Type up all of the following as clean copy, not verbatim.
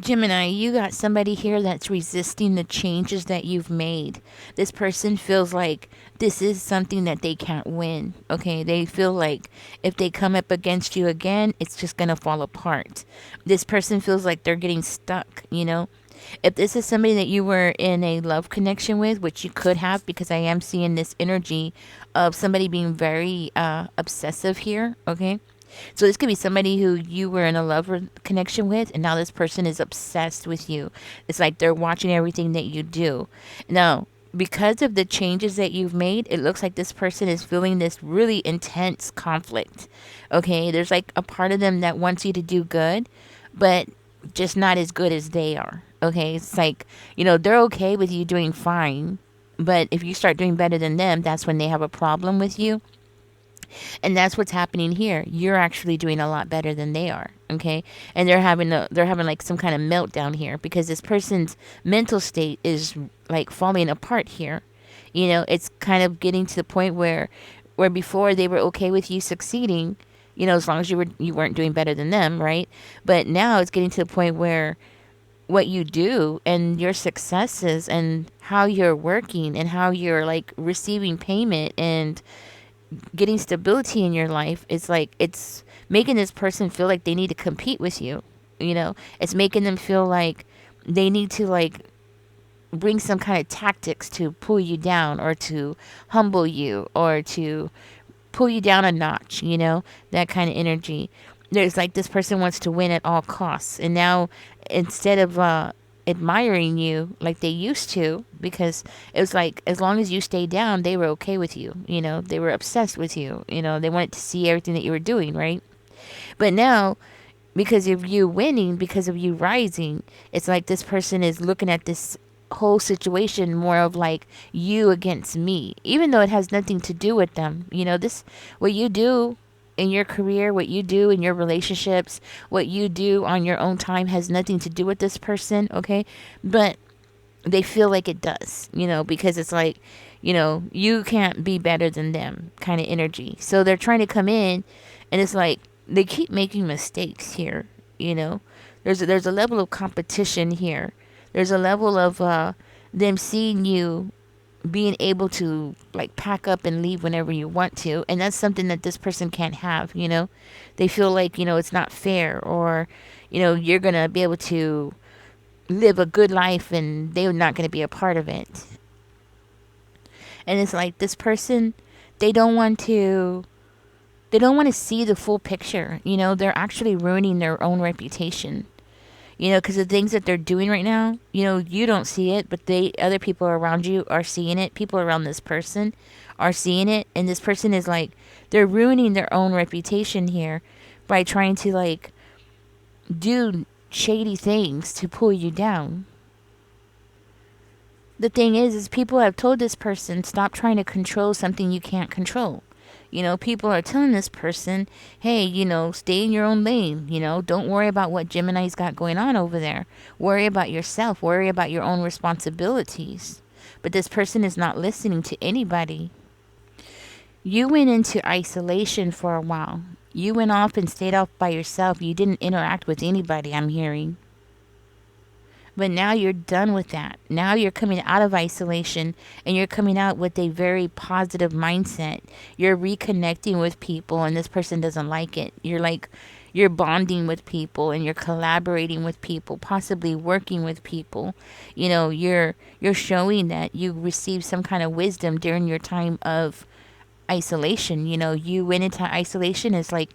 Gemini, you got somebody here that's resisting the changes that you've made. This person feels like this is something that they can't win. Okay, they feel like if they come up against you again, it's just going to fall apart. This person feels like they're getting stuck, you know? If this is somebody that you were in a love connection with, which you could have, because I am seeing this energy of somebody being very obsessive here, okay? So this could be somebody who you were in a connection with, and now this person is obsessed with you. It's like they're watching everything that you do. Now, because of the changes that you've made, it looks like this person is feeling this really intense conflict. Okay, there's like a part of them that wants you to do good, but just not as good as they are. Okay, it's like, they're okay with you doing fine, but if you start doing better than them, that's when they have a problem with you. And that's what's happening here. You're actually doing a lot better than they are. Okay, and they're having like some kind of meltdown here because this person's mental state is like falling apart here. It's kind of getting to the point where before they were okay with you succeeding, as long as you weren't doing better than them, right? But now it's getting to the point where what you do and your successes and how you're working and how you're like receiving payment and getting stability in your life, it's like it's making this person feel like they need to compete with you. It's making them feel like they need to like bring some kind of tactics to pull you down or to humble you or to pull you down a notch, that kind of energy. There's like this person wants to win at all costs. And now instead of admiring you like they used to, because it was like as long as you stayed down, they were okay with you. They were obsessed with you. They wanted to see everything that you were doing, right? But now, because of you winning, because of you rising, it's like this person is looking at this whole situation more of like you against me, even though it has nothing to do with them. This, what you do in your career, what you do in your relationships, what you do on your own time has nothing to do with this person, okay? But they feel like it does, because it's like, you can't be better than them kind of energy. So they're trying to come in, and it's like they keep making mistakes here, There's a level of competition here. There's a level of them seeing you being able to like pack up and leave whenever you want to, and that's something that this person can't have. They feel like it's not fair, or you're gonna be able to live a good life and they're not gonna be a part of it. And it's like this person, they don't want to see the full picture. They're actually ruining their own reputation, because the things that they're doing right now, you don't see it, but other people around you are seeing it. People around this person are seeing it, and this person is like, they're ruining their own reputation here by trying to like do shady things to pull you down. The thing is people have told this person, stop trying to control something you can't control. People are telling this person, hey, stay in your own lane. Don't worry about what Gemini's got going on over there. Worry about yourself. Worry about your own responsibilities. But this person is not listening to anybody. You went into isolation for a while. You went off and stayed off by yourself. You didn't interact with anybody, I'm hearing. But now you're done with that. Now you're coming out of isolation and you're coming out with a very positive mindset. You're reconnecting with people and this person doesn't like it. You're bonding with people and you're collaborating with people, possibly working with people. You're showing that you received some kind of wisdom during your time of isolation. You went into isolation. It's like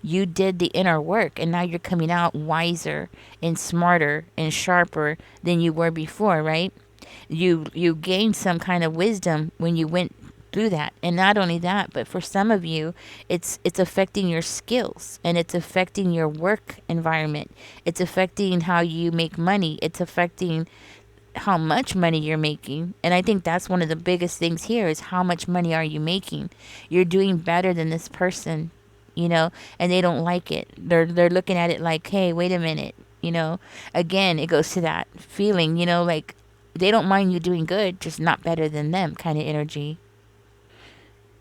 you did the inner work and now you're coming out wiser and smarter and sharper than you were before, right? You gained some kind of wisdom when you went through that. And not only that, but for some of you, it's affecting your skills and it's affecting your work environment. It's affecting how you make money. It's affecting how much money you're making. And I think that's one of the biggest things here is how much money are you making? You're doing better than this person, and they don't like it. They're looking at it like, hey, wait a minute, again, it goes to that feeling, like they don't mind you doing good, just not better than them kind of energy.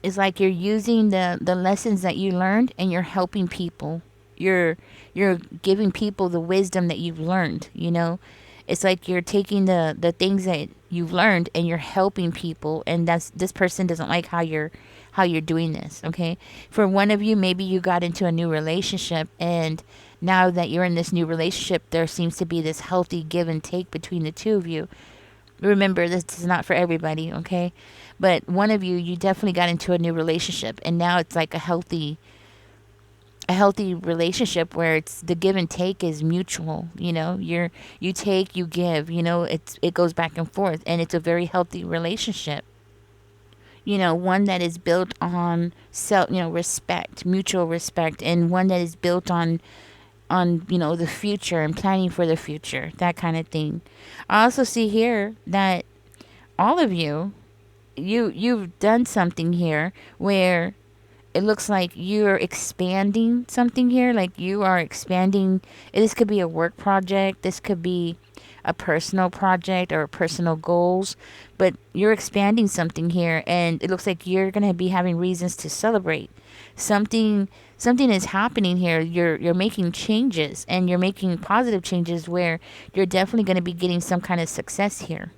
It's like you're using the lessons that you learned and you're helping people. you're giving people the wisdom that you've learned, you know. It's like you're taking the things that you've learned and you're helping people, and that's this person doesn't like how you're doing this, okay? For one of you, maybe you got into a new relationship, and now that you're in this new relationship, there seems to be this healthy give and take between the two of you. Remember, this is not for everybody, okay? But one of you, you definitely got into a new relationship, and now it's like a healthy relationship where it's the give and take is mutual. You know, you take, you give. You know, it goes back and forth, and it's a very healthy relationship. You know, one that is built on self, you know, respect, mutual respect, and one that is built on you know, the future and planning for the future, that kind of thing. I also see here that all of you, you've done something here where it looks like you're expanding something here. Like you are expanding. This could be a work project. This could be a personal project or personal goals. But you're expanding something here, and it looks like you're gonna be having reasons to celebrate. Something is happening here. You're making changes, and you're making positive changes where you're definitely gonna be getting some kind of success here.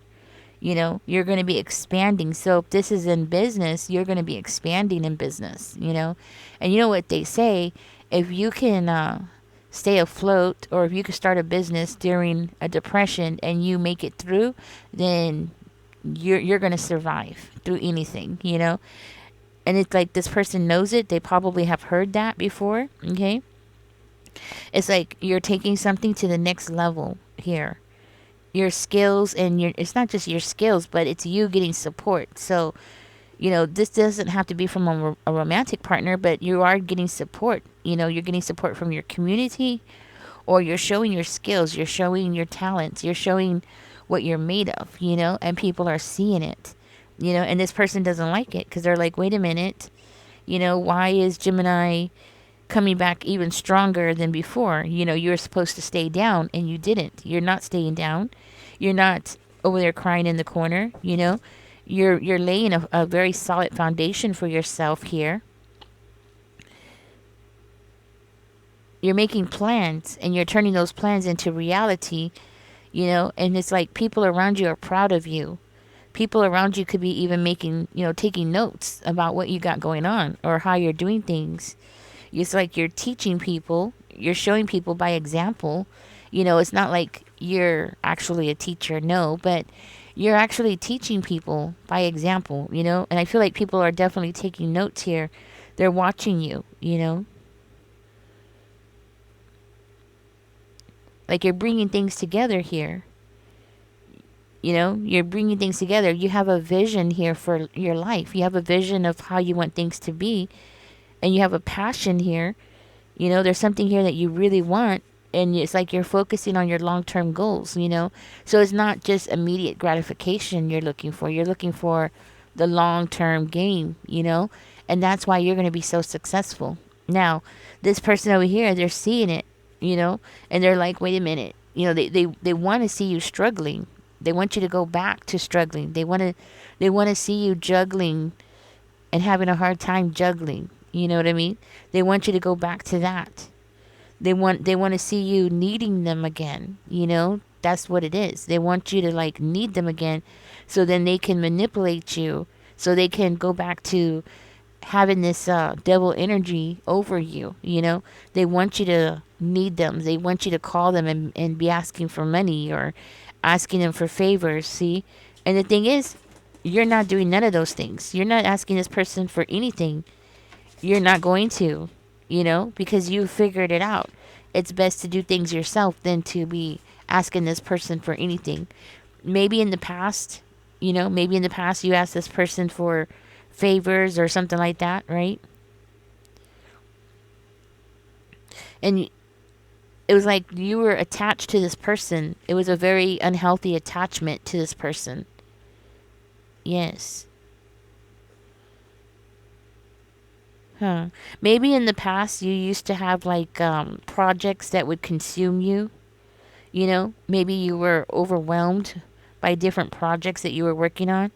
You know, you're going to be expanding. So if this is in business, you're going to be expanding in business, you know. And you know what they say, if you can stay afloat, or if you can start a business during a depression and you make it through, then you're going to survive through anything, you know. And it's like this person knows it. They probably have heard that before, okay? It's like you're taking something to the next level here. Your skills, and your, it's not just your skills, but it's you getting support. So, you know, this doesn't have to be from a romantic partner, but you are getting support. You know, you're getting support from your community, or you're showing your skills, you're showing your talents, you're showing what you're made of, you know, and people are seeing it, you know. And this person doesn't like it because they're like, wait a minute, you know, why is Gemini coming back even stronger than before? You know, you're supposed to stay down, and you didn't. You're not staying down. You're not over there crying in the corner, you know. You're laying a very solid foundation for yourself here. You're making plans, and you're turning those plans into reality, you know. And it's like people around you are proud of you. People around you could be even making, you know, taking notes about what you got going on or how you're doing things. It's like you're teaching people, you're showing people by example. You know, it's not like you're actually a teacher, no, but you're actually teaching people by example, you know. And I feel like people are definitely taking notes here. They're watching you, you know. Like you're bringing things together here. You know, you're bringing things together. You have a vision here for your life. You have a vision of how you want things to be. And you have a passion here. You know, there's something here that you really want. And it's like you're focusing on your long-term goals, you know. So it's not just immediate gratification you're looking for. You're looking for the long-term game, you know. And that's why you're going to be so successful. Now, this person over here, they're seeing it, you know. And they're like, wait a minute. You know, they want to see you struggling. They want you to go back to struggling. They want to see you juggling and having a hard time juggling. You know what I mean? They want you to go back to that. They want to see you needing them again. You know, that's what it is. They want you to like need them again, so then they can manipulate you. So they can go back to having this devil energy over you. You know, they want you to need them. They want you to call them and be asking for money or asking them for favors. See, and the thing is, you're not doing none of those things. You're not asking this person for anything. You're not going to, you know, because you figured it out. It's best to do things yourself than to be asking this person for anything. Maybe in the past, you know, maybe in the past you asked this person for favors or something like that, right? And it was like you were attached to this person. It was a very unhealthy attachment to this person. Yes. Huh. Maybe in the past you used to have like projects that would consume you. You know, maybe you were overwhelmed by different projects that you were working on.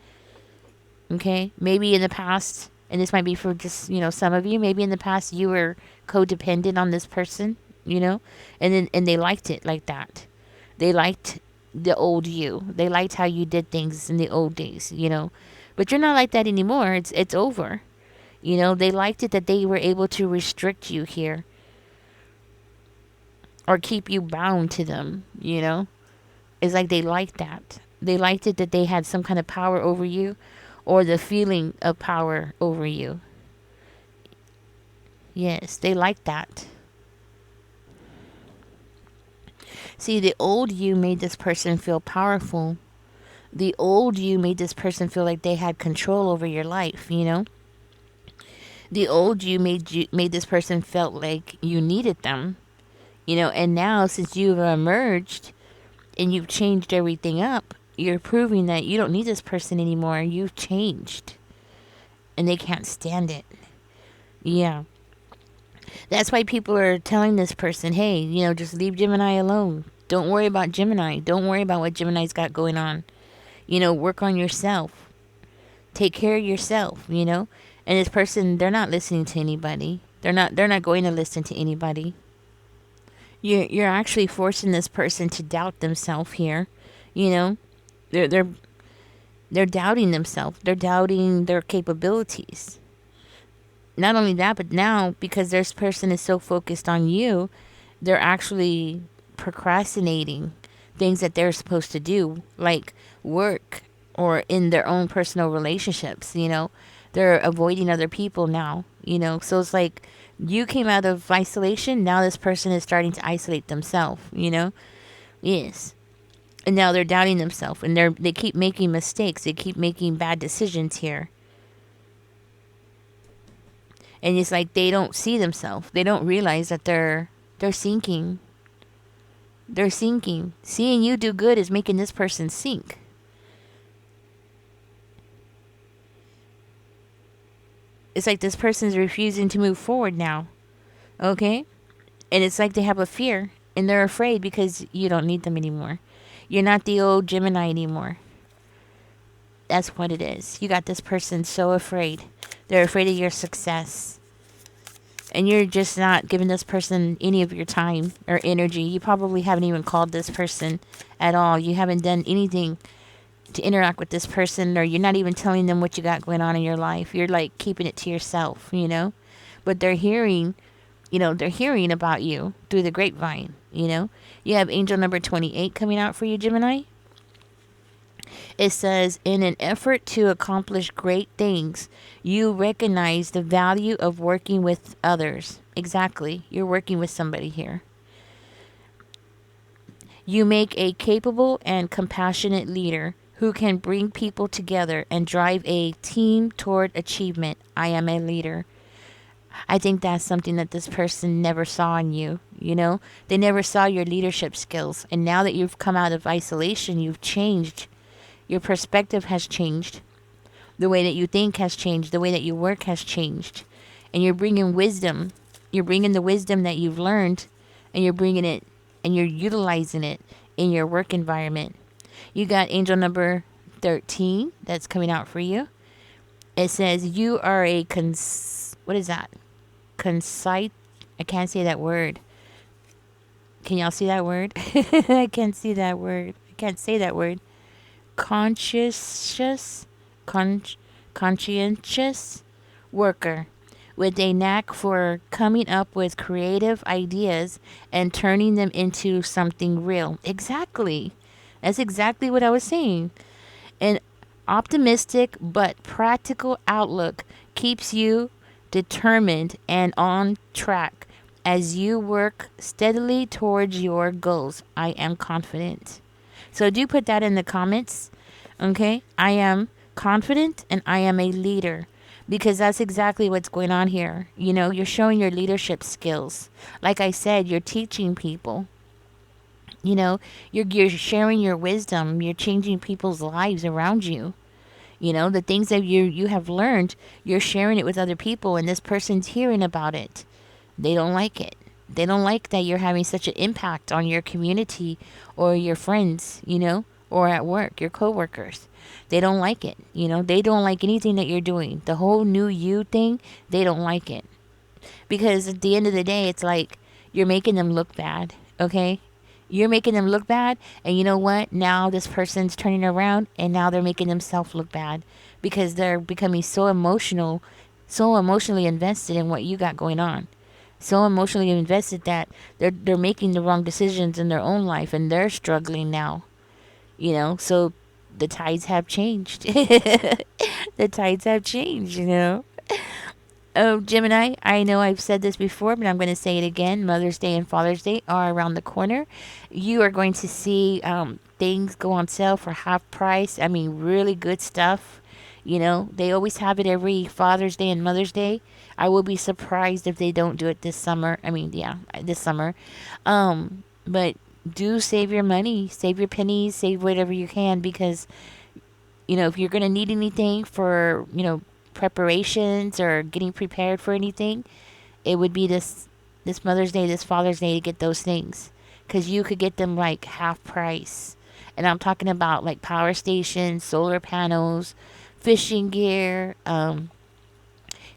Okay? Maybe in the past And this might be for just, some of you. Maybe in the past you were codependent on this person, and they liked it like that. They liked the old you. They liked how you did things in the old days. But you're not like that anymore. It's over. They liked it that they were able to restrict you here or keep you bound to them. It's like they liked that. They liked it that they had some kind of power over you or the feeling of power over you. Yes, they liked that. See, the old you made this person feel powerful. The old you made this person feel like they had control over your life. The old you made this person felt like you needed them. And now since you've emerged and you've changed everything up, you're proving that you don't need this person anymore. You've changed. And they can't stand it. Yeah. That's why people are telling this person, hey, just leave Gemini alone. Don't worry about Gemini. Don't worry about what Gemini's got going on. Work on yourself. Take care of yourself. And this person, they're not listening to anybody. They're not going to listen to anybody. You're actually forcing this person to doubt themselves here. They're doubting themselves. They're doubting their capabilities. Not only that, but now because this person is so focused on you, they're actually procrastinating things that they're supposed to do, like work or in their own personal relationships. They're avoiding other people now. So it's like you came out of isolation. Now this person is starting to isolate themselves. Yes. And now they're doubting themselves, and they keep making mistakes. They keep making bad decisions here. And it's like they don't see themselves. They don't realize that they're sinking. They're sinking. Seeing you do good is making this person sink. It's like this person's refusing to move forward now. Okay? And it's like they have a fear, and they're afraid because you don't need them anymore. You're not the old Gemini anymore. That's what it is. You got this person so afraid. They're afraid of your success. And you're just not giving this person any of your time or energy. You probably haven't even called this person at all. You haven't done anything to interact with this person, or you're not even telling them what you got going on in your life. You're like keeping it to yourself. But they're hearing about you through the grapevine. You have angel number 28 coming out for you, Gemini. It says, in an effort to accomplish great things, you recognize the value of working with others. Exactly. You're working with somebody here. You make a capable and compassionate leader who can bring people together and drive a team toward achievement. I am a leader. I think that's something that this person never saw in you. They never saw your leadership skills. And now that you've come out of isolation, you've changed. Your perspective has changed. The way that you think has changed. The way that you work has changed. And you're bringing wisdom. You're bringing the wisdom that you've learned, and you're bringing it and you're utilizing it in your work environment. You got angel number 13 that's coming out for you. It says you are a what is that? Concise. I can't say that word. Can y'all see that word? I can't see that word. I can't say that word. Conscientious worker with a knack for coming up with creative ideas and turning them into something real. Exactly. That's exactly what I was saying. An optimistic but practical outlook keeps you determined and on track as you work steadily towards your goals. I am confident. So do put that in the comments. Okay? I am confident and I am a leader. Because that's exactly what's going on here. You're showing your leadership skills. Like I said, you're teaching people. You're sharing your wisdom. You're changing people's lives around you. The things that you have learned, you're sharing it with other people, and this person's hearing about it. They don't like it. They don't like that you're having such an impact on your community or your friends, or at work, your coworkers. They don't like it. They don't like anything that you're doing. The whole new you thing, they don't like it. Because at the end of the day, it's like you're making them look bad, okay? You're making them look bad, and you know what? Now this person's turning around, and now they're making themselves look bad because they're becoming so emotionally invested in what you got going on. So emotionally invested that they're making the wrong decisions in their own life and they're struggling now. So the tides have changed. The tides have changed. Oh, Gemini, I know I've said this before, but I'm going to say it again. Mother's Day and Father's Day are around the corner. You are going to see things go on sale for half price. I mean, really good stuff. They always have it every Father's Day and Mother's Day. I will be surprised if they don't do it this summer. I mean, yeah, this summer. But do save your money, save your pennies, save whatever you can because if you're going to need anything for, preparations or getting prepared for anything, it would be this Mother's Day, this Father's Day to get those things cuz you could get them like half price. And I'm talking about like power stations, solar panels, fishing gear,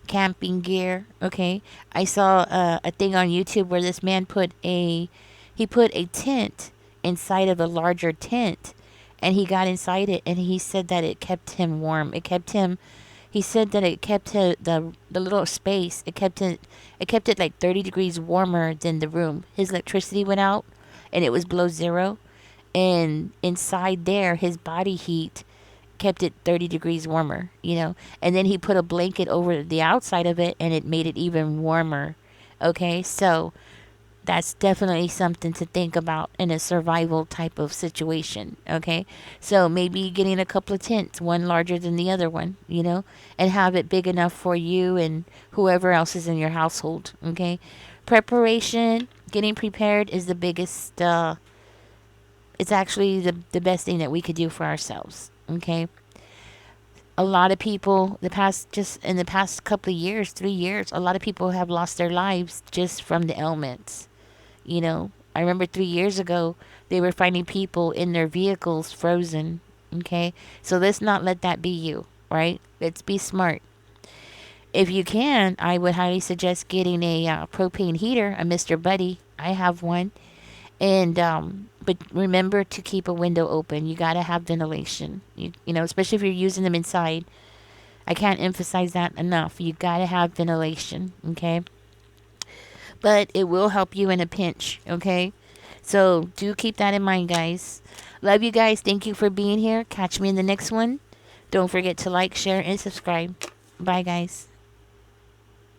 camping gear, okay? I saw a thing on YouTube where this man he put a tent inside of a larger tent and he got inside it and he said that it kept him warm. He said that it kept the little space. It kept it like 30 degrees warmer than the room. His electricity went out and it was below zero and inside there his body heat kept it 30 degrees warmer. And then he put a blanket over the outside of it and it made it even warmer. Okay? So that's definitely something to think about in a survival type of situation. Okay, so maybe getting a couple of tents, one larger than the other one, and have it big enough for you and whoever else is in your household. Okay, preparation, getting prepared is the biggest. It's actually the best thing that we could do for ourselves. Okay. A lot of people, just in the past couple of years, 3 years, a lot of people have lost their lives just from the elements. I remember 3 years ago, they were finding people in their vehicles frozen. Okay. So let's not let that be you, right? Let's be smart. If you can, I would highly suggest getting a propane heater, a Mr. Buddy. I have one. And, but remember to keep a window open. You got to have ventilation, especially if you're using them inside. I can't emphasize that enough. You got to have ventilation. Okay. But it will help you in a pinch, okay? So do keep that in mind, guys. Love you guys. Thank you for being here. Catch me in the next one. Don't forget to like, share, and subscribe. Bye, guys.